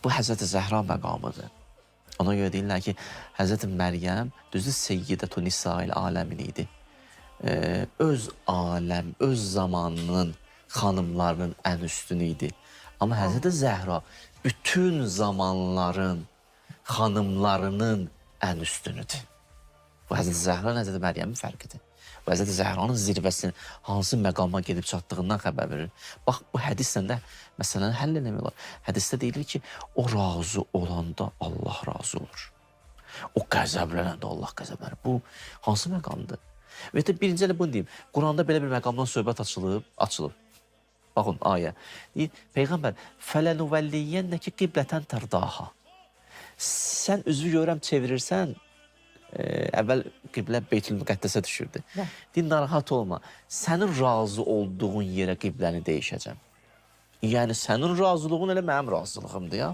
Bu Həzrəti Zəhra məqamıdır. Ona görə deyirlər ki, Həzrəti Məryəm düzdür Seyyidətü Nisa'il aləmin idi. Öz aləm, öz zamanının xanımlarının ən üstünü idi. Amma Həzrəti Zəhra bütün zamanların xanımlarının ən üstünüdür. Bu Həzrəti Zəhra, Həzrəti Məryəmin fərqidir. Bu Həzrəti Zəhranın zirvəsinin hansı məqama gedib çatdığından xəbər verir. Bax, bu hədislə də məsələni həll eləmək olar. Hədisdə deyilir ki, o razı olanda Allah razı olur. O qəzəblənəndə Allah qəzəblənir. Bu hansı məqamdır? Və də birinci elə bunu deyim. Quranda belə bir məqamdan söhbət açılıb. Baxın, ayə. Deyir, Peyğəmbər, fələnuvəlliyyənnəki qiblətən tərdaha. Sən üzvü görəm çevirirsən, əvvəl qiblə Beytül Müqəddəsə düşürdü. Deyir, narahat olma, sənin razı olduğun yerə qibləni dəyişəcəm. Yəni, sənin razılığın elə mənim razılığımdır ya.